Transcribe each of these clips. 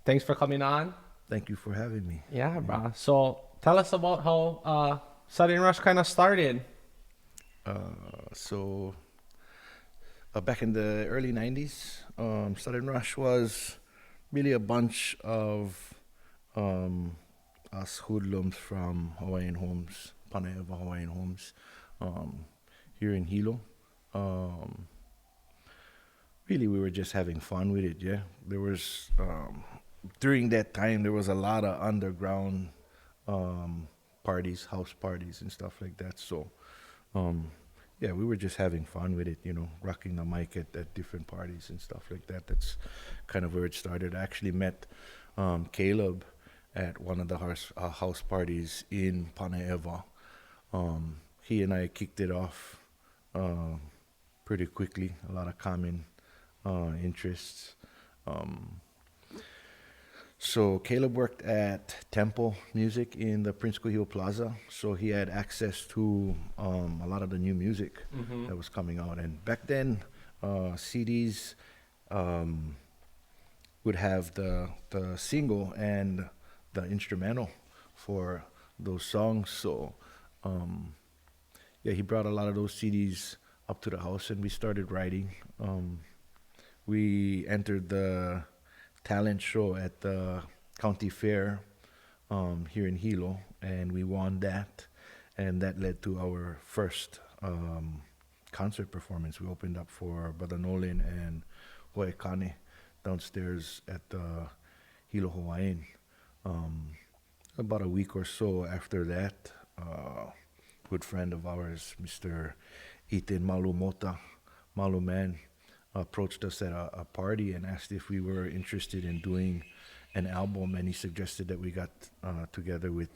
Thanks for coming on. Thank you for having me. Yeah, bro. So tell us about how Southern Rush kind of started. So back in the early 90s, Southern Rush was really a bunch of um, us hoodlums from Hawaiian Homes, Panaeva Hawaiian Homes, um, here in Hilo. Um, Really, we were just having fun with it, yeah. There was, during that time, there was a lot of underground um, parties, house parties, and stuff like that. So, um, yeah, we were just having fun with it, rocking the mic at different parties and stuff like that. That's kind of where it started. I actually met Caleb at one of the house parties in Panaeva. He and I kicked it off uh, pretty quickly, a lot of common interests. Um, so Caleb worked at Temple Music in the Prince Kuhio Plaza, so he had access to a lot of the new music Mm-hmm. that was coming out. And back then, CDs um, would have the single and the instrumental for those songs. So yeah, he brought a lot of those CDs up to the house, and we started writing. We entered the talent show at the county fair here in Hilo, and we won that, and that led to our first concert performance. We opened up for Brother Nolan and Hoekane downstairs at the Hilo Hawaiian. Um, about a week or so after that, good friend of ours, Mr. Ethan Malumota, Malu Man, approached us at a party and asked if we were interested in doing an album, and he suggested that we got together with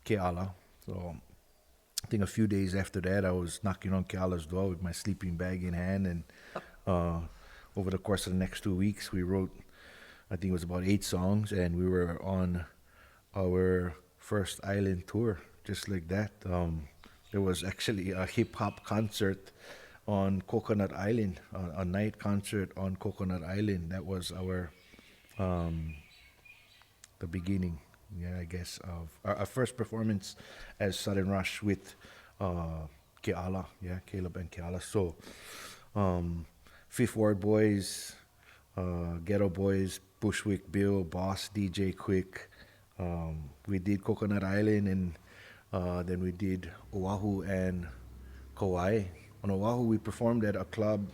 Keala. So I think a few days after that, I was knocking on Keala's door with my sleeping bag in hand, and uh, over the course of the next 2 weeks, we wrote, I think it was about 8 songs, and we were on our first island tour, just like that. There was actually a hip hop concert on Coconut Island, a night concert on Coconut Island. That was um, the beginning, yeah, I guess, of our first performance as Southern Rush with Keala, yeah, Caleb and Keala. So, um, Fifth Ward Boys, Ghetto Boys, Bushwick Bill, Boss, DJ Quick. We did Coconut Island, and then we did Oahu and Kauai. On Oahu, we performed at a club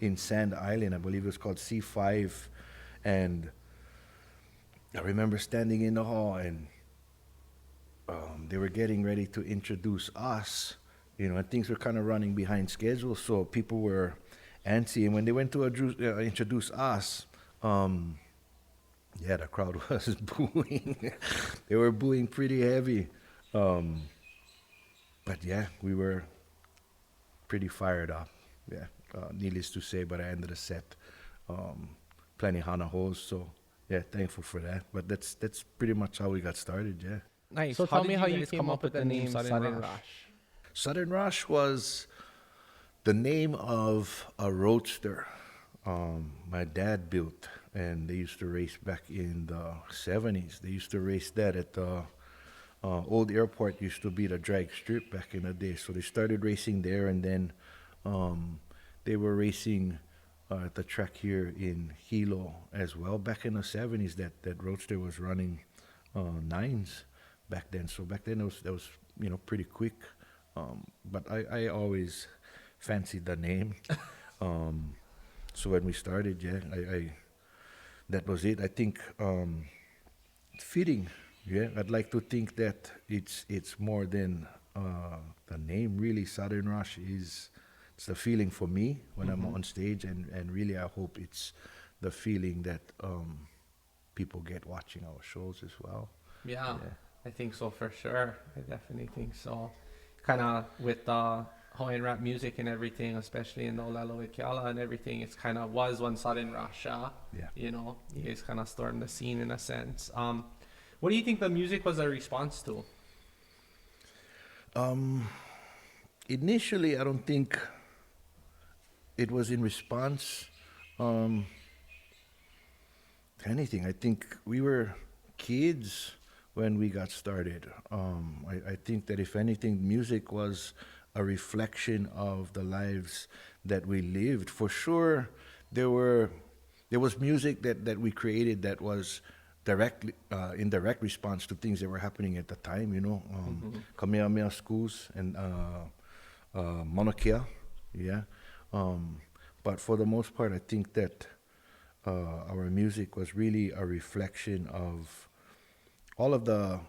in Sand Island. I believe it was called C5. And I remember standing in the hall, and they were getting ready to introduce us, and things were kind of running behind schedule. So people were antsy. And when they went to introduce us, yeah, the crowd was booing. They were booing pretty heavy. Um, but yeah, we were pretty fired up. Yeah, needless to say, by the end of the set, um, plenty hana hoes. So yeah, thankful for that. But that's pretty much how we got started. Yeah, Nice. So How tell did me you how you guys came come up up with with the the name name Sudden Southern Rush. Rush? Southern Rush was the name of a roadster my dad built, and they used to race back in the 70s. They used to race that at the old airport. Used to be the drag strip back in the day. So they started racing there, and then um, they were racing at the track here in Hilo as well. Back in the 70s, that roadster was running nines back then. So back then, that was pretty quick. But I always fancied the name. Um, so when we started, yeah, I that was it. I think fitting. Yeah, I'd like to think that it's more than the name. Really, Southern Rush is it's the feeling for me when I'm Mm-hmm. on stage, and really I hope it's the feeling that people get watching our shows as well. Yeah, Yeah. I think so for sure. I definitely think so. Kind of with Hawaiian rap music and everything, especially in the ʻŌlelo with Keala and everything, it's kind of was one Southern Rush. Yeah. You guys kind of stormed the scene in a sense. What do you think the music was a response to? Um, Initially, I don't think it was in response. Um, anything. I think we were kids when we got started. I think that if anything, music was a reflection of the lives that we lived. For sure, there were there was music that we created that was directly in direct response to things that were happening at the time. Mm-hmm. Kamehameha schools and Mauna Kea, yeah. Um, but for the most part, I think that our music was really a reflection of all of the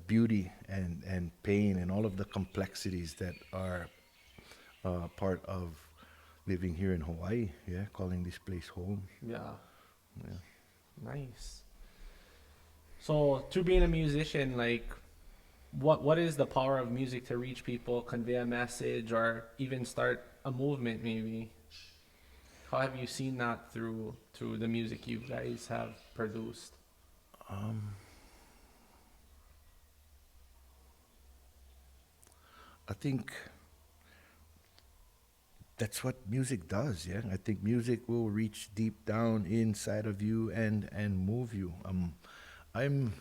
beauty and pain and all of the complexities that are part of living here in Hawaii. Yeah, calling this place home. Yeah. Yeah. Nice. So, through being a musician, like, what is the power of music to reach people, convey a message, or even start a movement? Maybe. How have you seen that through the music you guys have produced? Um, I think that's what music does. Yeah, I think music will reach deep down inside of you and move you. I'm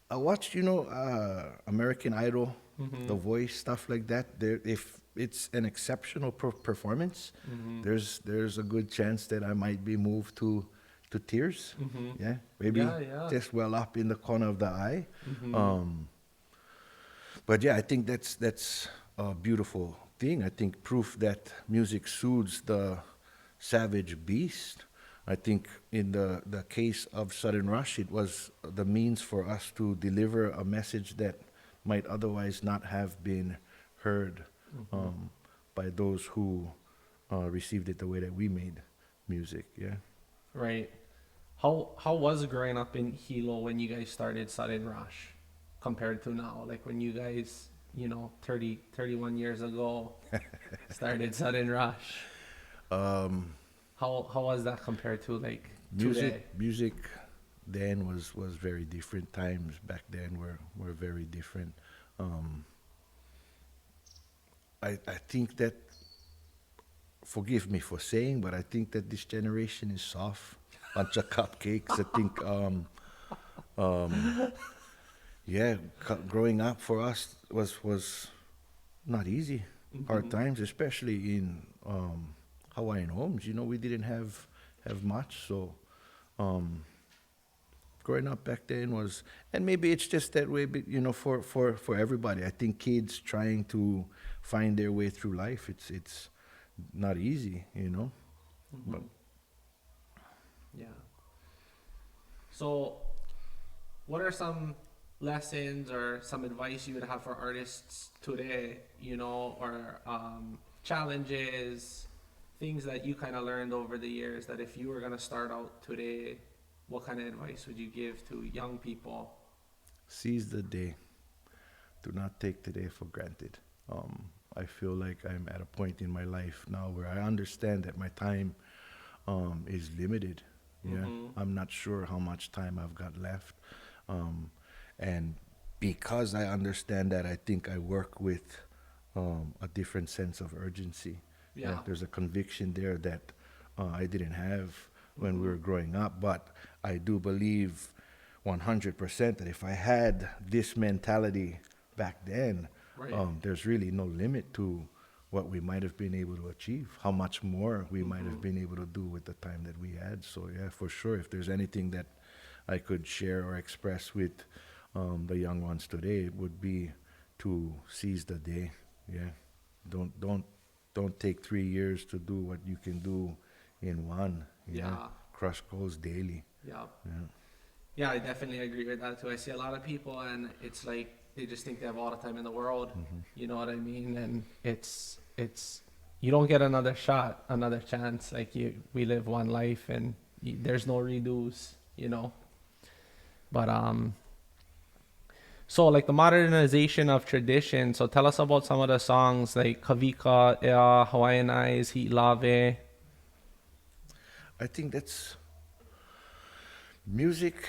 I watched, American Idol, Mm-hmm. The Voice, stuff like that. There, if it's an exceptional performance, Mm-hmm. there's a good chance that I might be moved to tears. Mm-hmm. Yeah, maybe Yeah, yeah. just well up in the corner of the eye. Mm-hmm. Um, but yeah, I think that's a beautiful thing. I think proof that music soothes the savage beast. I think in the case of Sudden Rush, it was the means for us to deliver a message that might otherwise not have been heard Mm-hmm. um, by those who received it the way that we made music. Yeah. Right. How was growing up in Hilo when you guys started Sudden Rush compared to now? Like when you guys, 31 years ago started Sudden Rush. Um, How was that compared to like music today? music then was very different. Times back then were very different. Um, I think that, forgive me for saying, but I think that this generation is soft, bunch of cupcakes. I think um, yeah, growing up for us was not easy. Hard Mm-hmm. times, especially in Hawaiian homes. We didn't have much, so um, growing up back then was, and maybe it's just that way, but for everybody. I think kids trying to find their way through life, it's not easy. But Mm-hmm. Yeah. So, what are some lessons or some advice you would have for artists today, or challenges, things that you kind of learned over the years that if you were going to start out today, what kind of advice would you give to young people? seize the day. Do not take today for granted. I feel like I'm at a point in my life now where I understand that my time is limited. Yeah, Mm-hmm. I'm not sure how much time I've got left, um, and because I understand that, I think I work with a different sense of urgency. Yeah, Yeah. there's a conviction there that I didn't have when we Mm-hmm. were growing up, but I do believe 100% that if I had this mentality back then, Right. there's really no limit to what we might have been able to achieve, how much more we might Mm-hmm. have been able to do with the time that we had. So yeah, for sure, if there's anything that I could share or express with the young ones today, it would be to seize the day. Yeah, don't take 3 years to do what you can do in one. Yeah, Yeah. crush goals daily. Yeah. Yeah. Yeah, I definitely agree with that too. I see a lot of people, and it's like they just think they have all the time in the world. You know what I mean? And it's you don't get another shot, another chance. Like we live one life, and there's no redos. But so like the modernization of tradition. So tell us about some of the songs like Kavika, Ea, Hawaiian Eyes, Heat Lave. I think that's music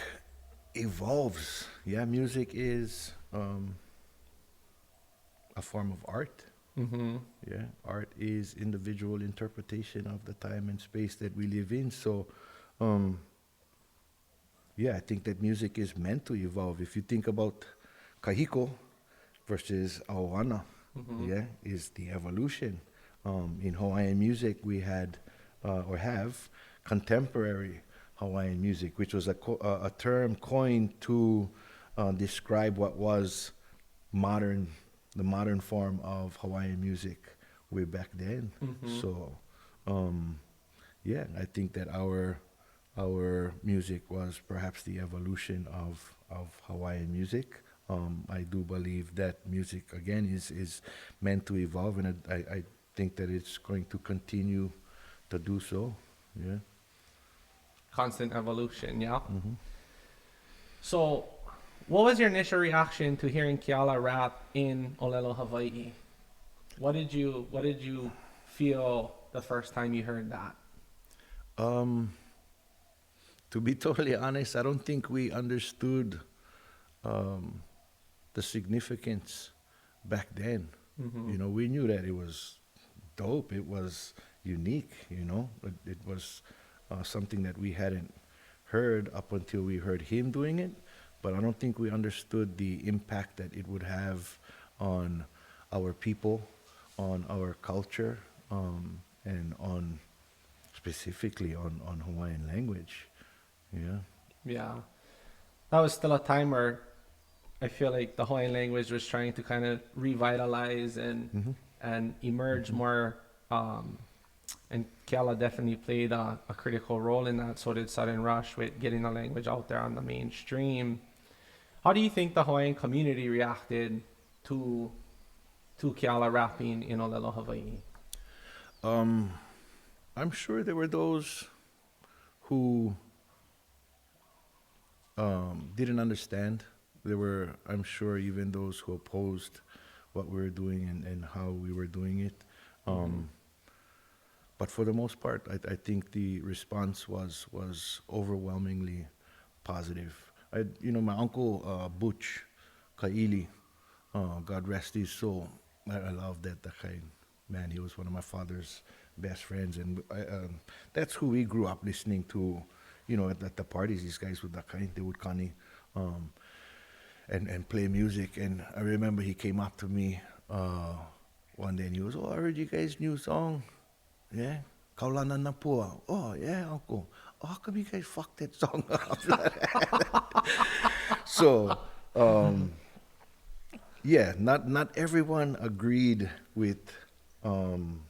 evolves. Yeah, music is a form of art. Mm-hmm. Yeah, art is individual interpretation of the time and space that we live in. So Um, yeah, I think that music is meant to evolve. If you think about kahiko versus aoana, Mm-hmm. yeah, is the evolution. In Hawaiian music, we had or have contemporary Hawaiian music, which was a term coined to describe what was modern, the modern form of Hawaiian music way back then. Mm-hmm. So, um, yeah, I think that our music was perhaps the evolution of Hawaiian music. I do believe that music again is meant to evolve, and I think that it's going to continue to do so. Yeah. Constant evolution, yeah. Hmm. So, what was your initial reaction to hearing Keala rap in ʻŌlelo, Hawaii? What did you feel the first time you heard that? Um, to be totally honest, I don't think we understood um, the significance back then. Mm-hmm. You know, we knew that it was dope. It was unique. You know, it was something that we hadn't heard up until we heard him doing it. But I don't think we understood the impact that it would have on our people, on our culture, and on specifically on Hawaiian language. Yeah. Yeah, that was still a time where I feel like the Hawaiian language was trying to kind of revitalize Hmm. and emerge Hmm. more. And Keala definitely played a critical role in that. So did Southern Rush with getting the language out there on the mainstream. How do you think the Hawaiian community reacted to to Keala rapping in ʻŌlelo, Hawaii? Um, I'm sure there were those who didn't understand. There were, I'm sure, even those who opposed what we were doing and how we were doing it. Mm-hmm. Um, but for the most part, I think the response was overwhelmingly positive. My uncle Butch Kaili, God rest his soul. I love that kind man. He was one of my father's best friends, and that's who we grew up listening to. At the parties, these guys would they would kani, um, and play music. And I remember he came up to me one day and he was, "Oh, I heard you guys' new song, yeah." Kaulana Napua. Oh yeah, uncle. Oh, how come you guys fucked that song up? So, um, yeah, not everyone agreed with um,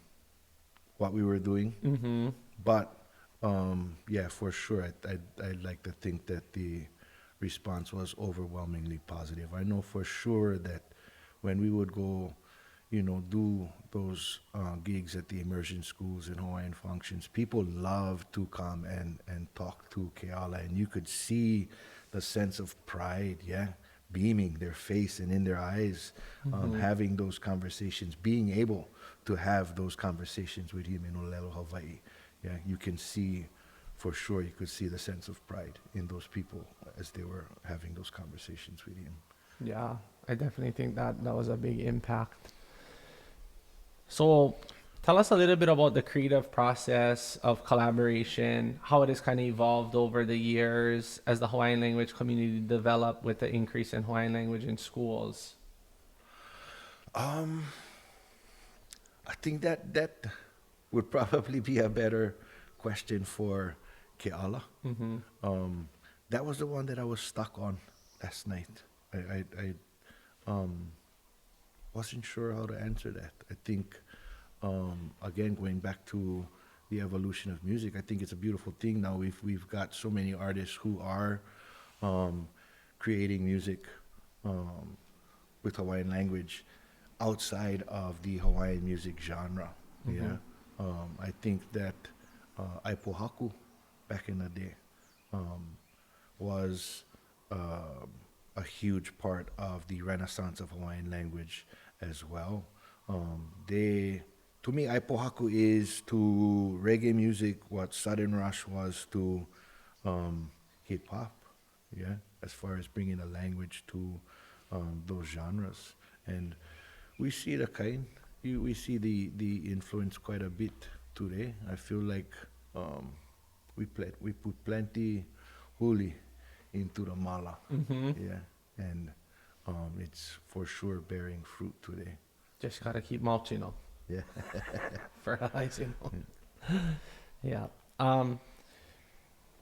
what we were doing, Mm-hmm. but yeah, for sure, I'd like to think that the response was overwhelmingly positive. I know for sure that when we would go, do those gigs at the immersion schools and Hawaiian functions, people loved to come and talk to Keala, and you could see the sense of pride, yeah, beaming their face and in their eyes, Mm-hmm. having those conversations, being able to have those conversations with him in ʻŌlelo, Hawaii. Yeah, you can see, for sure, you could see the sense of pride in those people as they were having those conversations with him. Yeah, I definitely think that was a big impact. So, tell us a little bit about the creative process of collaboration, how it has kind of evolved over the years as the Hawaiian language community developed with the increase in Hawaiian language in schools. Um, I think that would probably be a better question for Keala. Mm-hmm. Um, that was the one that I was stuck on last night. I um, wasn't sure how to answer that. I think, again, going back to the evolution of music, I think it's a beautiful thing now. We've got so many artists who are um, creating music um, with Hawaiian language outside of the Hawaiian music genre. Mm-hmm. Yeah, I think that Aipohaku back in the day um, was um a huge part of the renaissance of Hawaiian language as well. To me, Aipohaku is to reggae music what Southern Rush was to hip hop. Yeah, as far as bringing a language to those genres, and we see the kind, we see the influence quite a bit today. I feel like um, we put plenty huli into the mala. Mm-hmm. Yeah, and it's for sure bearing fruit today. Just gotta keep mulching them, Yeah. fertilizing them. Yeah.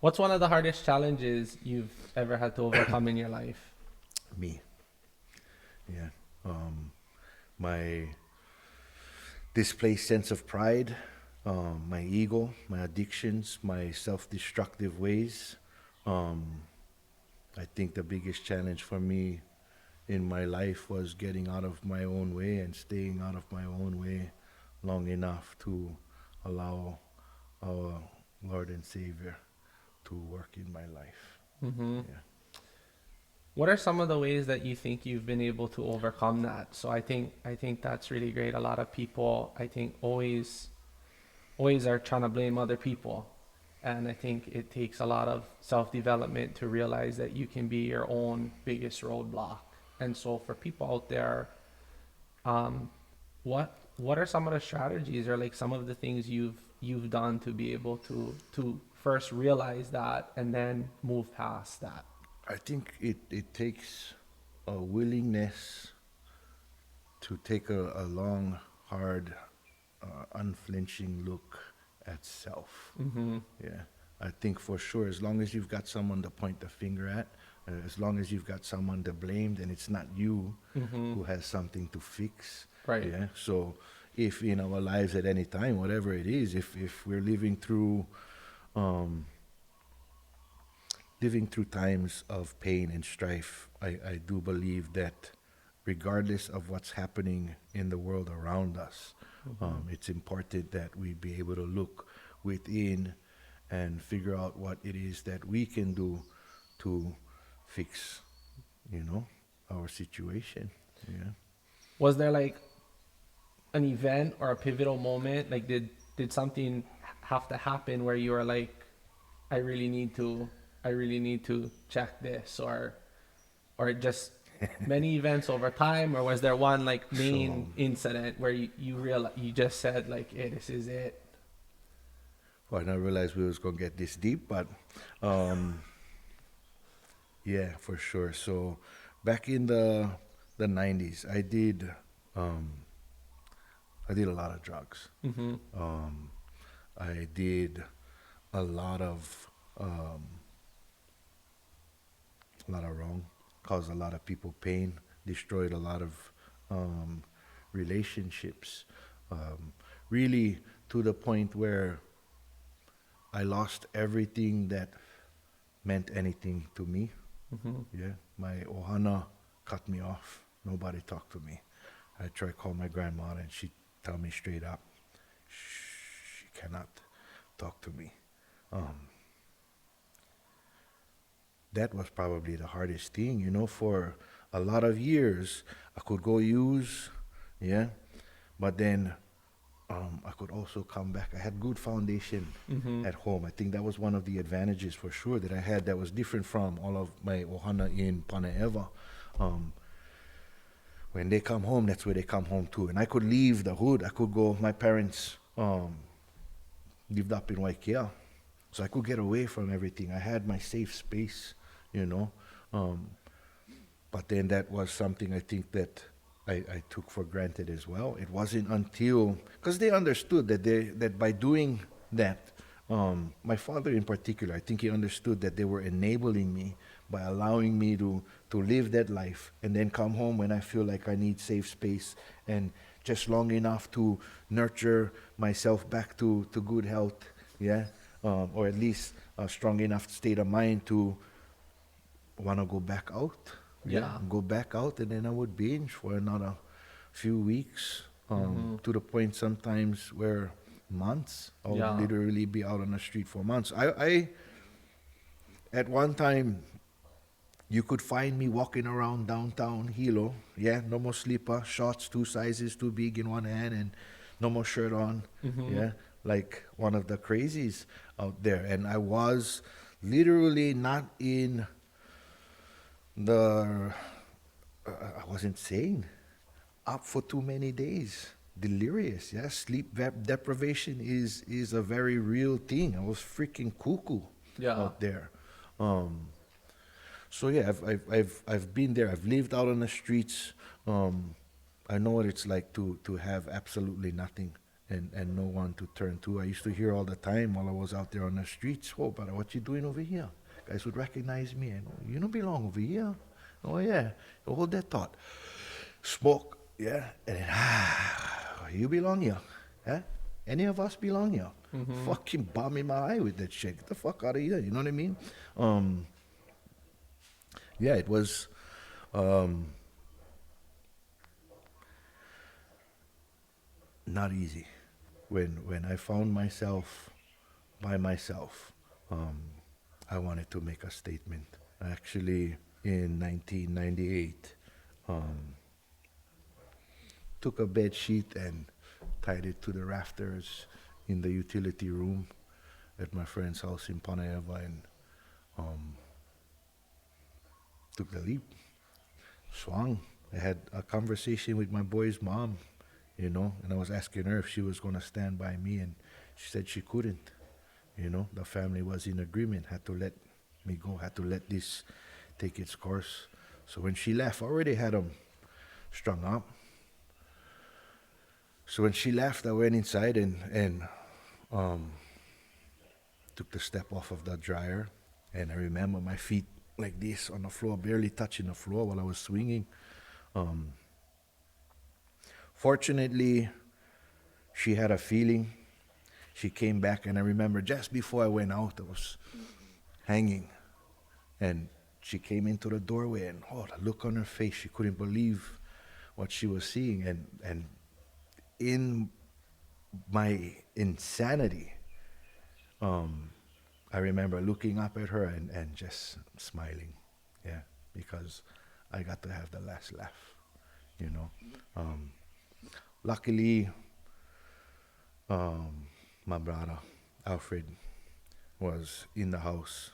What's one of the hardest challenges you've ever had to overcome in your life? Me. Yeah. My displaced sense of pride, my ego, my addictions, my self-destructive ways. I think the biggest challenge for me in my life was getting out of my own way and staying out of my own way long enough to allow our Lord and Savior to work in my life. Mm-hmm. Yeah. What are some of the ways that you think you've been able to overcome that? So I think that's really great. A lot of people, I think, always are trying to blame other people, and I think it takes a lot of self-development to realize that you can be your own biggest roadblock. And so for people out there, what are some of the strategies or like some of the things you've done to be able to first realize that and then move past that? I think it takes a willingness to take a long, hard, unflinching look at self. Mm-hmm. Yeah. I think for sure, as long as you've got someone to point the finger at, as long as you've got someone to blame, then it's not you Mm-hmm. who has something to fix. Right. Yeah. So if in our lives at any time, whatever it is, if we're living through times of pain and strife, I do believe that regardless of what's happening in the world around us, it's important that we be able to look within and figure out what it is that we can do to fix, our situation. Yeah. Was there like an event or a pivotal moment? Like did something have to happen where you were like, I really need to check this, or just many events over time, or was there one like main So, incident where you realize you just said like, hey, this is it? well, I didn't realize we was gonna get this deep, but yeah, for sure. So back in the 90s, I did a lot of drugs. Mm-hmm. I did a lot of wrong, caused a lot of people pain, destroyed a lot of relationships, really to the point where I lost everything that meant anything to me. Mm-hmm. Yeah, my ohana cut me off. Nobody talked to me. I tried to call my grandma and she tell me straight up, she cannot talk to me. That was probably the hardest thing, for a lot of years. I could go use, yeah, but then I could also come back. I had good foundation Mm-hmm. at home. I think that was one of the advantages for sure that I had that was different from all of my ohana in Panaeva. When they come home, that's where they come home to. And I could leave the hood. I could go, my parents lived up in Waikea. So I could get away from everything. I had my safe space, But then that was something I think that I took for granted as well. It wasn't until, because they understood that by doing that, my father in particular, I think he understood that they were enabling me by allowing me to live that life and then come home when I feel like I need safe space and just long enough to nurture myself back to good health, yeah, or at least a strong enough state of mind to want to go back out. Yeah. Go back out, and then I would binge for another few weeks, to the point sometimes where months. I would Yeah. literally be out on the street for months. I at one time, you could find me walking around downtown Hilo. Yeah, no more slipper, shorts 2 sizes too big in one hand, and no more shirt on. Mm-hmm. Yeah, like one of the crazies out there. And I was literally not in I wasn't sane, up for too many days, delirious. Yeah, sleep deprivation is a very real thing. I was freaking cuckoo Yeah. out there. Um, so yeah, I've been there. I've lived out on the streets. I know what it's like to have absolutely nothing and no one to turn to. I used to hear all the time while I was out there on the streets, "Oh, brother, what you doing over here?" Guys would recognize me and, "Oh, you don't belong over here." "Oh yeah, hold that thought." Smoke, yeah, and then, you belong here, huh? Any of us belong here? Fucking bomb in my eye with that shit. Get the fuck out of here. You know what I mean? Yeah, it was. Um, Not easy. When I found myself by myself, um, I wanted to make a statement. Actually, in 1998, um, took a bed sheet and tied it to the rafters in the utility room at my friend's house in Puna and um, took the leap, swung. I had a conversation with my boy's mom, and I was asking her if she was going to stand by me, and she said she couldn't. The family was in agreement, had to let me go, had to let this take its course. So when she left, I already had them strung up. So when she left, I went inside and um, took the step off of the dryer, and I remember my feet like this on the floor, barely touching the floor while I was swinging. Um, Fortunately, she had a feeling. She came back, and I remember just before I went out, I was hanging, and she came into the doorway, and the look on her face, she couldn't believe what she was seeing, and in my insanity, I remember looking up at her and just smiling, yeah, because I got to have the last laugh, you know. Luckily, my brother Alfred was in the house,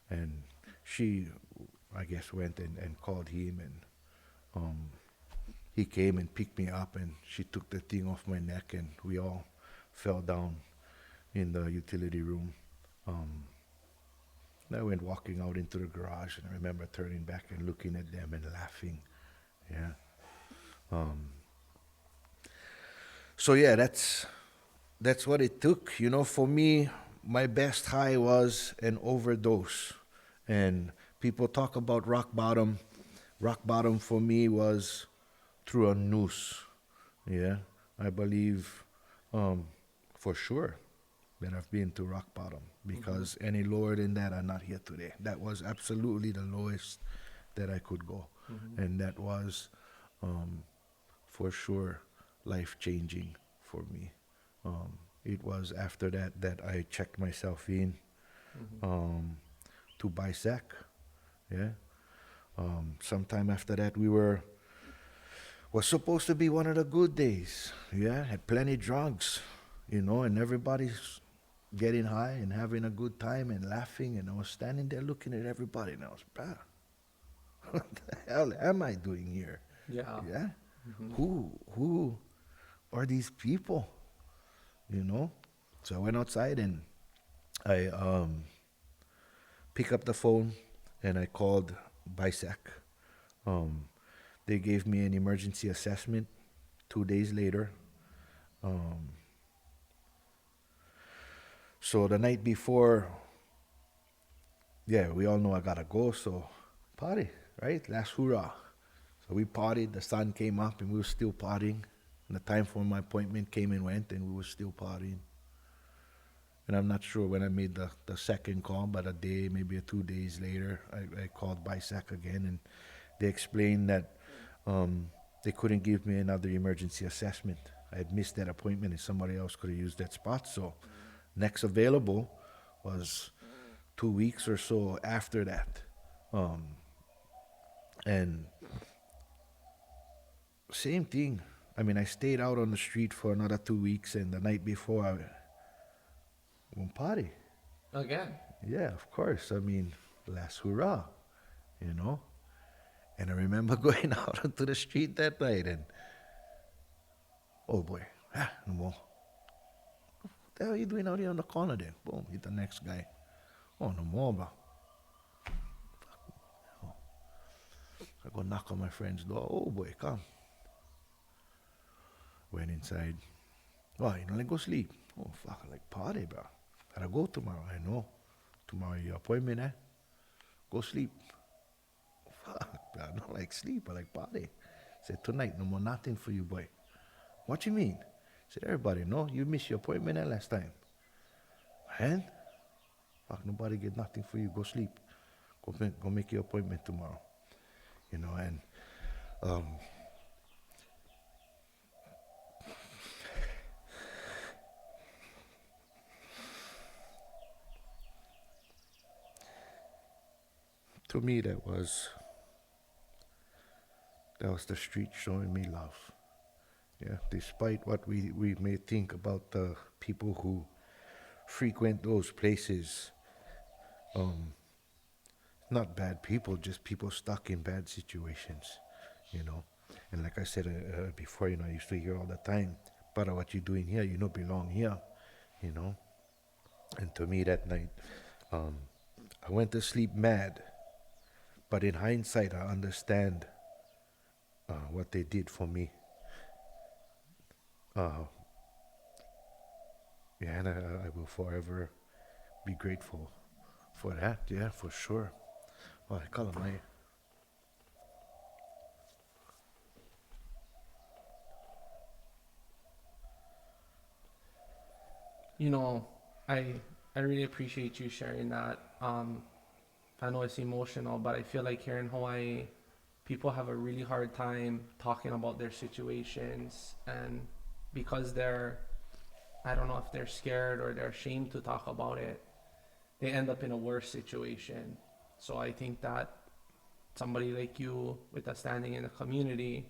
and she, I guess, went and called him, and he came and picked me up, and she took the thing off my neck, and we all fell down in the utility room. And I went walking out into the garage, and I remember turning back and looking at them and laughing. Yeah. So yeah, that's what it took. For me, my best high was an overdose. And people talk about rock bottom. Rock bottom for me was through a noose. Yeah, I believe for sure that I've been to rock bottom, because any lower than that, I'm not here today. That was absolutely the lowest that I could go. And that was for sure life-changing for me. It was after that I checked myself in to bisect. Yeah. Sometime after that, was supposed to be one of the good days. Yeah, had plenty drugs, and everybody's getting high and having a good time and laughing, and I was standing there looking at everybody, and I was, "Bruh, what the hell am I doing here?" Yeah. Yeah. Who are these people? So I went outside and I picked up the phone and I called bisect. They gave me an emergency assessment 2 days later. So the night before, yeah, we all know I gotta go, so party, right? Last hurrah. So we partied, the sun came up and we were still partying. And the time for my appointment came and went and we were still partying. And I'm not sure when I made the second call, but a day, maybe 2 days later, I called bisect again, and they explained that they couldn't give me another emergency assessment. I had missed that appointment and somebody else could have used that spot. So next available was 2 weeks or so after that. And same thing. I mean, I stayed out on the street for another 2 weeks, and the night before I went party. Again. Yeah, of course. I mean, last hurrah, you know. And I remember going out onto the street that night, and Oh boy, no more. What the hell are you doing out here on the corner then? Boom, hit the next guy. Oh, no more, bro. I go knock on my friend's door. Oh boy, come. Went inside. Oh, you know, like go sleep. Oh fuck, I like party, bro. Gotta go tomorrow. I know. Tomorrow your appointment, eh? Go sleep. Fuck, bro. I don't like sleep. I like party. Said tonight, no more nothing for you, boy. What you mean? Said everybody, no, you missed your appointment last time. And fuck, nobody get nothing for you. Go sleep. Go make your appointment tomorrow. You know, and um, to me that was the street showing me love. Yeah, despite what we may think about the people who frequent those places, um, not bad people, just people stuck in bad situations, you know. And like I said before, you know, I used to hear all the time, part of what you're doing here, you don't belong here, you know. And to me that night, um, I went to sleep mad, but in hindsight, I understand what they did for me. Uh, yeah, and I will forever be grateful for that. Yeah, for sure. Oh, I call him my. You know, I I really appreciate you sharing that. I know it's emotional, but I feel like here in Hawaii, people have a really hard time talking about their situations, and because they're, I don't know if they're scared or they're ashamed to talk about it, they end up in a worse situation. So I think that somebody like you with a standing in the community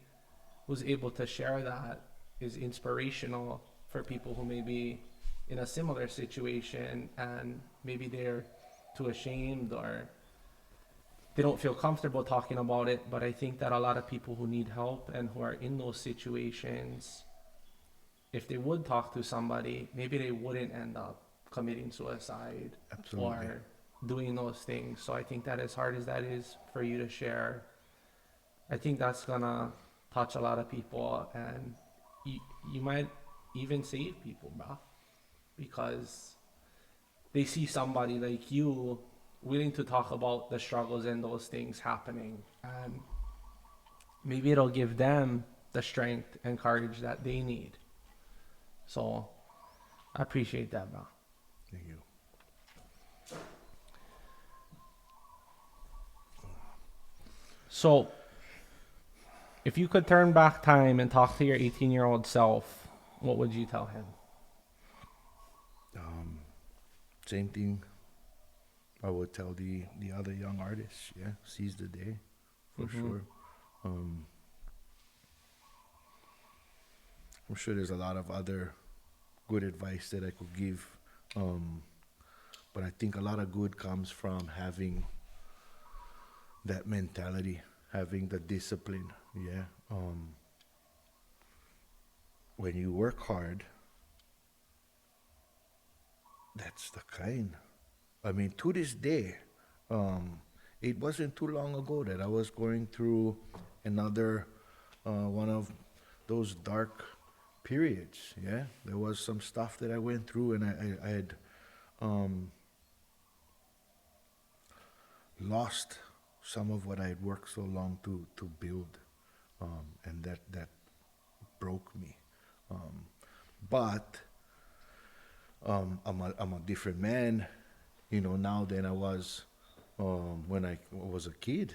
who's able to share that is inspirational for people who may be in a similar situation and maybe they're too ashamed or they don't feel comfortable talking about it. But I think that a lot of people who need help and who are in those situations, if they would talk to somebody, maybe they wouldn't end up committing suicide Absolutely. or doing those things. So I think that as hard as that is for you to share, I think that's gonna touch a lot of people, and you, you might even save people, bro, because they see somebody like you willing to talk about the struggles and those things happening, and maybe it'll give them the strength and courage that they need. So I appreciate that, bro. Thank you. So if you could turn back time and talk to your 18-year-old self, what would you tell him? Um, Same thing I would tell the other young artists. Yeah, seize the day, for Mm-hmm. sure. Um, I'm sure there's a lot of other good advice that I could give, um, but I think a lot of good comes from having that mentality, having the discipline. Yeah, when you work hard, that's the kind. I mean, to this day, um, it wasn't too long ago that I was going through another one of those dark periods. Yeah, there was some stuff that I went through, and I had um, lost some of what I had worked so long to build, and that broke me. Um, but I'm a different man, you know, now than I was when I was a kid.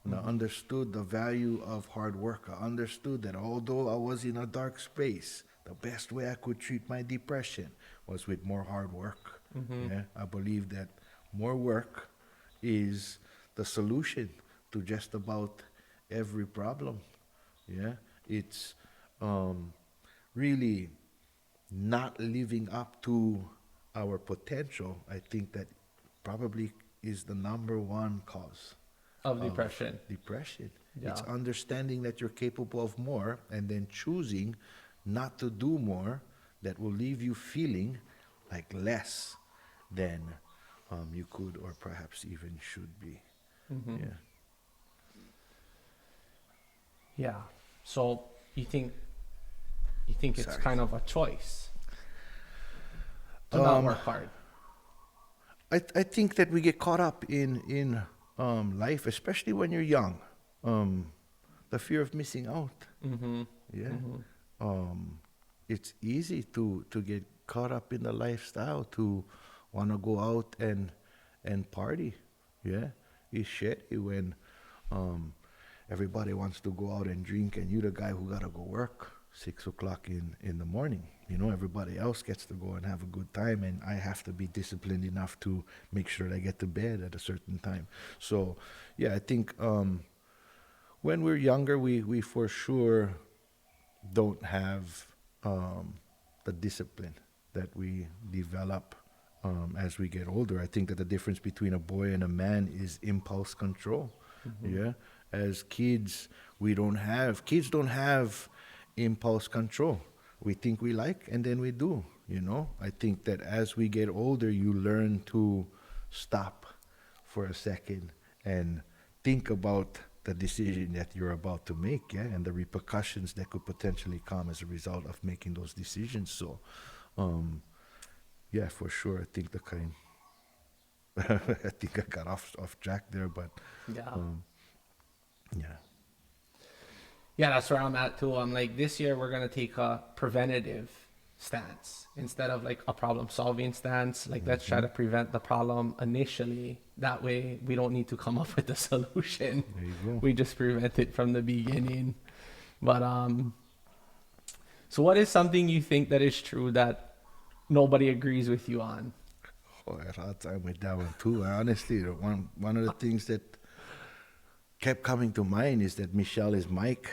And I Mm-hmm. understood the value of hard work. I understood that although I was in a dark space, the best way I could treat my depression was with more hard work. Mm-hmm. Yeah, I believe that more work is the solution to just about every problem. Yeah, it's um, really not living up to our potential. I think that probably is the number one cause Of of depression. depression. It's Yeah. understanding that you're capable of more and then choosing not to do more that will leave you feeling like less than you could or perhaps even should be. Mm-hmm. Yeah. Yeah. So you think it's Sorry. kind of a choice to not work hard. I think that we get caught up in life, especially when you're young. The fear of missing out. Mm-hmm. Yeah. Mm-hmm. It's easy to get caught up in the lifestyle, to want to go out and party. Yeah. It's shitty when everybody wants to go out and drink and you're the guy who gotta go work 6 o'clock in the morning. You know, everybody else gets to go and have a good time, and I have to be disciplined enough to make sure that I get to bed at a certain time. So, yeah, I think when we're younger, we for sure don't have the discipline that we develop as we get older. I think that the difference between a boy and a man is impulse control. Mm-hmm. Yeah, as kids, kids don't have impulse control. We think we like, and then we do. You know, I think that as we get older, you learn to stop for a second and think about the decision that you're about to make, yeah, and the repercussions that could potentially come as a result of making those decisions. So, yeah, for sure, I think I think I got off track there, but Yeah. yeah. Yeah, that's where I'm at too. I'm like, this year we're gonna take a preventative stance instead of like a problem solving stance. Like, let's try to prevent the problem initially. That way we don't need to come up with a solution. There you go. We just prevent it from the beginning. But so what is something you think that is true that nobody agrees with you on? Oh, I had a hard time with that one too. Honestly, one of the things that kept coming to mind is that Michelle is Mike.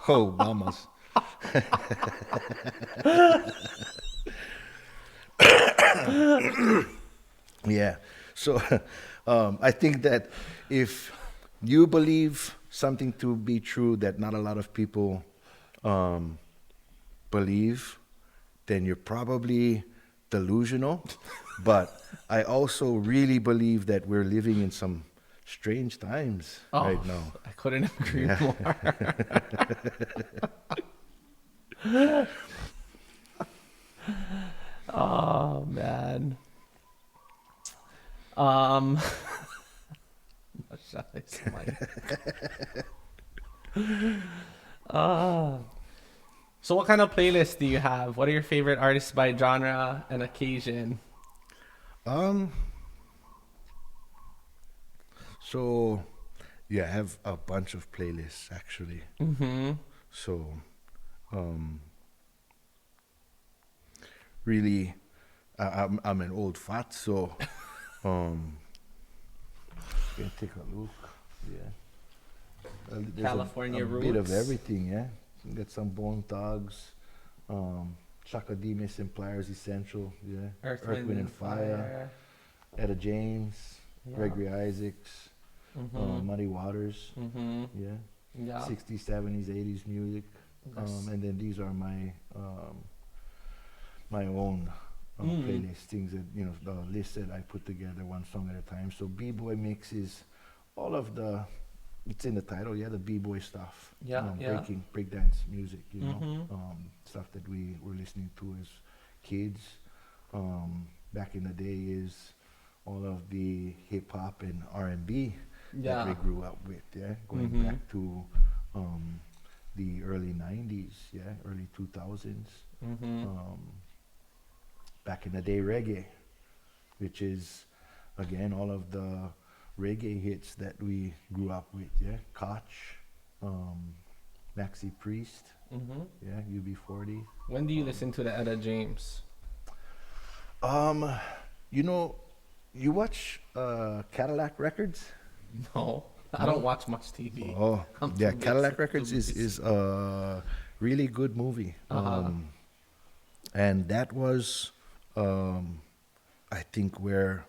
Oh, mamas. Yeah. So I think that if you believe something to be true that not a lot of people believe, then you're probably delusional. But I also really believe that we're living in some strange times right now. I couldn't agree Yeah. more. Oh man. What shall I say? So what kind of playlist do you have? What are your favorite artists by genre and occasion? Um. So, yeah, I have a bunch of playlists actually. Mm-hmm. So, really, I'm an old fat, so can take a look. Yeah. There's California a bit of roots. everything, yeah. You get some Bone Thugs, Chaka Demus and Pliers Essential, yeah. Earth, Wind, and Fire. Etta James, Yeah. Gregory Isaacs, Mm-hmm. Muddy Waters, Mm-hmm. yeah. Yeah. 60s, 70s, 80s music. Yes. And then these are my my own playlist, things that, you know, the list that I put together one song at a time. So B-Boy mixes all of the, it's in the title, yeah, the B-Boy stuff. Yeah, yeah. Breakdance music, you know, Mhm. stuff that we were listening to as kids. Back in the day is all of the hip hop and R&B Yeah. that we grew up with, yeah, going Mhm. back to the early 90s, yeah, early 2000s. Mm-hmm. Back in the day, reggae, which is, again, all of the reggae hits that we grew up with, yeah, Koch, Maxi Priest, Mm-hmm. yeah, UB40. When do you listen to the Etta James? You know, you watch Cadillac Records? No, I don't watch much TV. Oh, I'm yeah, too Cadillac basic, Records too is a really good movie. Uh-huh. And that was, I think, where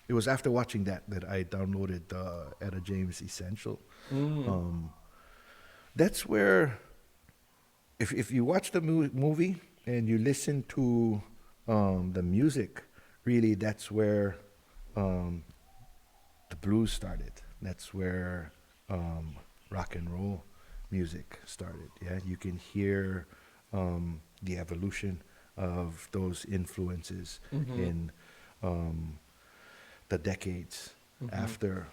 it was after watching that I downloaded the Etta James Essential. Mm. That's where if you watch the movie and you listen to the music, really that's where um, the blues started. That's where rock and roll music started. Yeah, you can hear the evolution of those influences Mm-hmm. in um, the decades Mm-hmm. after.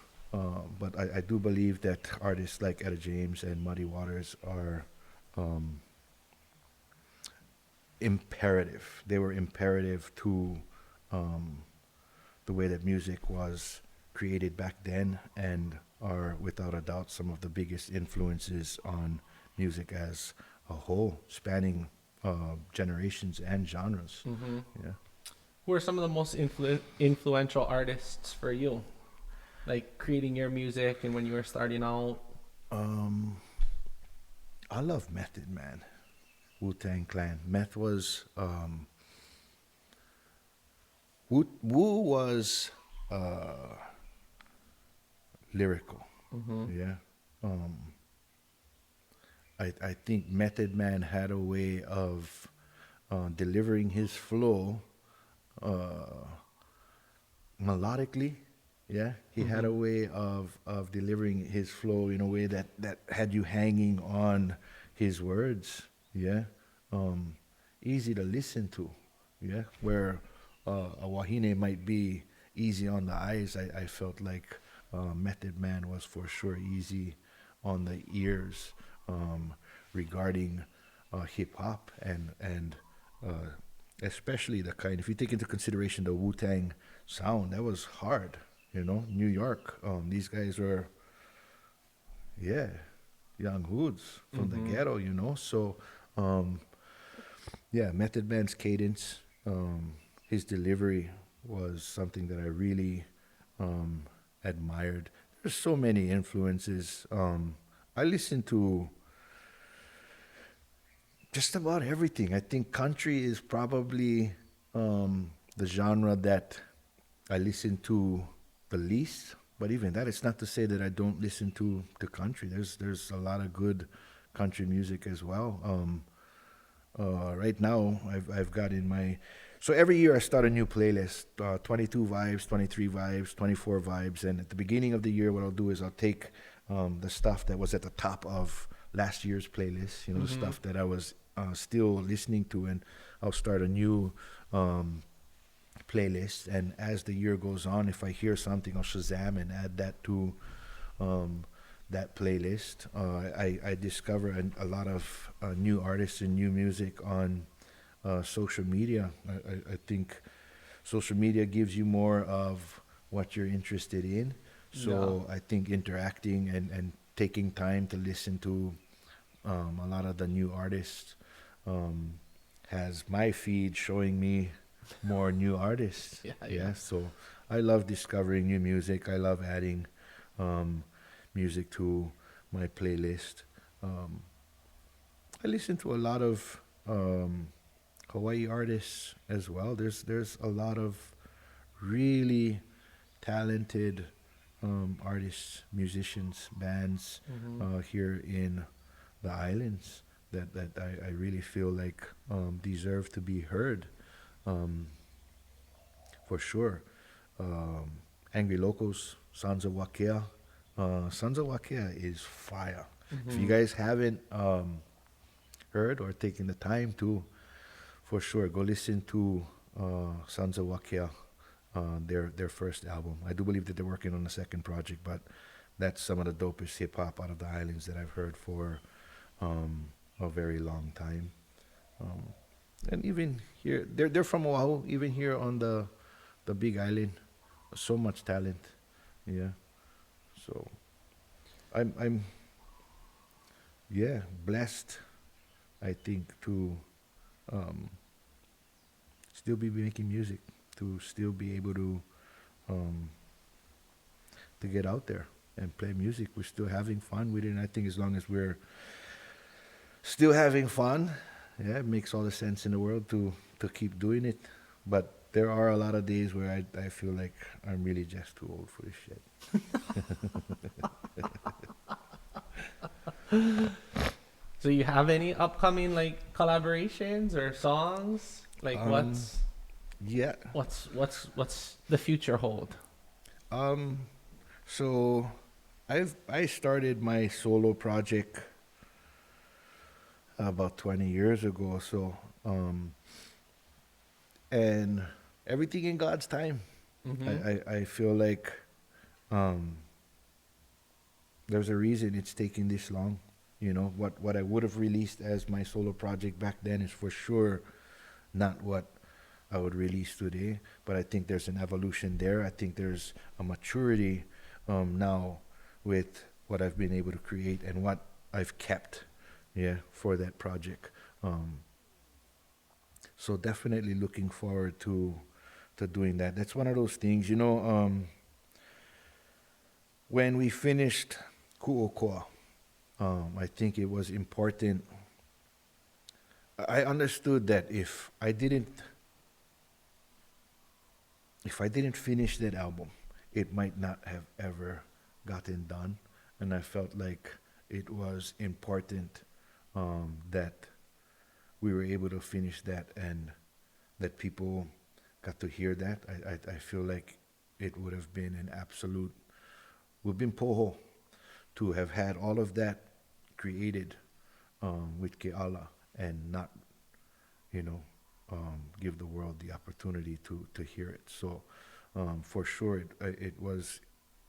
But I do believe that artists like Etta James and Muddy Waters are um, imperative. They were imperative to um, the way that music was created back then, and are without a doubt some of the biggest influences on music as a whole, spanning generations and genres. Mm-hmm. Yeah. Who are some of the most influential artists for you? Like creating your music and when you were starting out? Um, I love Method Man, Wu Tang Clan. Wu was uh, lyrical. Mm-hmm. Yeah. Um, I think Method Man had a way of delivering his flow uh, melodically. Yeah, he had Mm-hmm. a way of delivering his flow in a way that had you hanging on his words. Yeah, um, easy to listen to. Yeah, where a wahine might be easy on the eyes, I felt like Method Man was for sure easy on the ears um, regarding hip hop and uh, especially the kind. If you take into consideration the Wu Tang sound, that was hard. You know, New York. These guys were, yeah, young hoods from the Mm-hmm. ghetto. You know, so um, yeah, Method Man's cadence, his delivery was something that I really um, admired. There's so many influences. I listen to just about everything. I think country is probably the genre that I listen to the least. But even that, it's not to say that I don't listen to the country. There's a lot of good country music as well. Right now, I've got in my so every year I start a new playlist. 22 vibes, 23 vibes, 24 vibes, and at the beginning of the year, what I'll do is I'll take the stuff that was at the top of last year's playlist. You know, the Mm-hmm. stuff that I was still listening to, and I'll start a new um, playlist. And as the year goes on, if I hear something, I'll Shazam and add that to um, that playlist. I discover a lot of new artists and new music on social media. I think social media gives you more of what you're interested in. Yeah. So I think interacting and taking time to listen to a lot of the new artists um, has my feed showing me more new artists. Yeah. Yeah. Yeah, so I love discovering new music. I love adding um, music to my playlist. Um, I listen to a lot of Hawaii artists as well. There's a lot of really talented artists, musicians, bands Mm-hmm. here in the islands that I really feel like deserve to be heard um, for sure. Um, Angry Locals, Sansa Wakea. Sansa Wakea is fire. If you Mm-hmm. guys haven't heard or taken the time to, for sure, go listen to Sansa Wakea, their first album. I do believe that they're working on a second project, but that's some of the dopest hip hop out of the islands that I've heard for a very long time. Um, and even here, they're from Oahu. Even here on the Big Island, so much talent. Yeah. So I'm yeah blessed. I think to um, still be making music, to still be able um, to get out there and play music. We're still having fun with it, and I think as long as we're still having fun, yeah, it makes all the sense in the world to keep doing it. But there are a lot of days where I feel like I'm really just too old for this shit. So you have any upcoming like collaborations or songs? Like Um, yeah. what's the future hold? Um, so I started my solo project about 20 years ago. So and everything in God's time. Mm-hmm. I feel like um, there's a reason it's taking this long. You know, what I would have released as my solo project back then is for sure not what I would release today. But I think there's an evolution there. I think there's a maturity now with what I've been able to create and what I've kept, yeah, for that project. Um, so definitely looking forward to doing that. That's one of those things, you know. When we finished Ku'okoa, I think it was important. I understood that if I didn't finish that album, it might not have ever gotten done, and I felt like it was important that we were able to finish that and that people got to hear that. I feel like it would have been an absolute would have been poho to have had all of that created with Keala and not, you know, give the world the opportunity to hear it. So for sure, it was.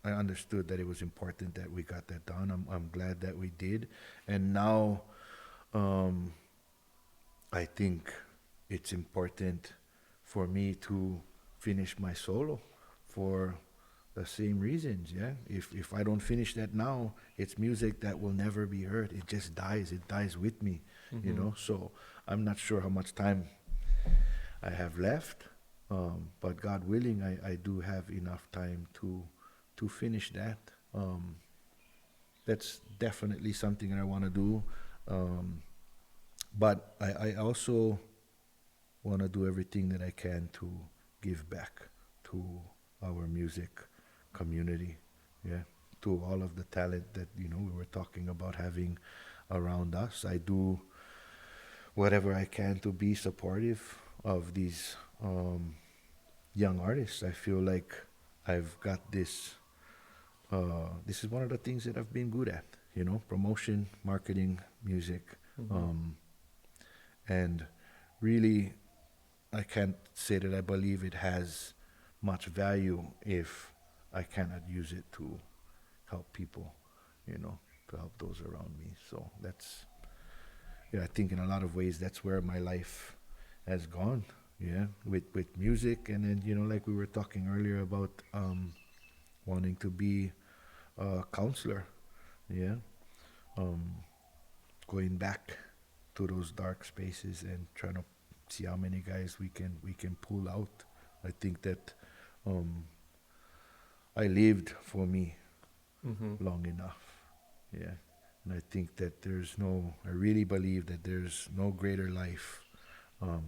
I understood that it was important that we got that done. I'm glad that we did, and now um, I think it's important for me to finish my solo for the same reasons. Yeah, if I don't finish that now, it's music that will never be heard. It just dies. It dies with me. You Mm-hmm. know. So I'm not sure how much time I have left, but God willing, I do have enough time to finish that. Um, that's definitely something that I want to do. Um, but I also want to do everything that I can to give back to our music community. Yeah, to all of the talent that we were talking about having around us. I do whatever I can to be supportive of these young artists. I feel like I've got this. This is one of the things that I've been good at. Promotion, marketing, music, Mm-hmm. um, and really, I can't say that I believe it has much value if I cannot use it to help people. You know, to help those around me. So that's yeah. I think in a lot of ways that's where my life has gone. Yeah, with music, and then like we were talking earlier about wanting to be a counselor. Yeah, um, going back to those dark spaces and trying to see how many guys we can pull out. I think that um, I lived for me Mm-hmm. long enough. Yeah, and I think that I really believe that there's no greater life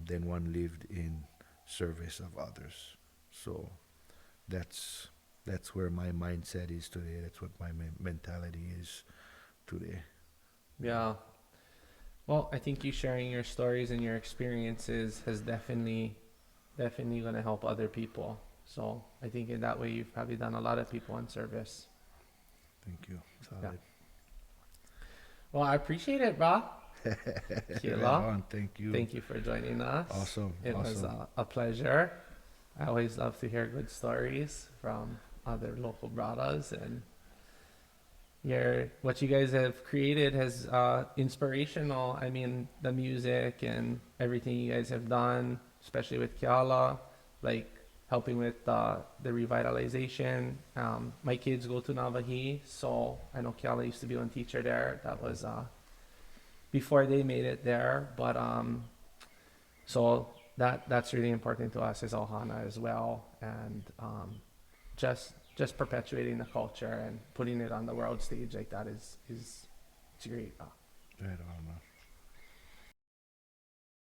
than one lived in service of others. So that's that's where my mindset is today. That's what my mentality is today. Yeah. Yeah. Well, I think you sharing your stories and your experiences has definitely gonna help other people. So I think in that way you've probably done a lot of people in service. Thank you. Yeah. Solid. Well, I appreciate it, Ra. Right Kayla, on. Thank you. thank you for joining us. Awesome. It was Awesome. a pleasure. I always love to hear good stories from other local bradas, and what you guys have created has inspirational. I mean, the music and everything you guys have done, especially with Kiala, like helping with the revitalization. My kids go to Navahi, so I know Kiala used to be one teacher there. That was before they made it there, but so that's really important to us as Ohana as well, and just perpetuating the culture and putting it on the world stage like that is it's great. Right on.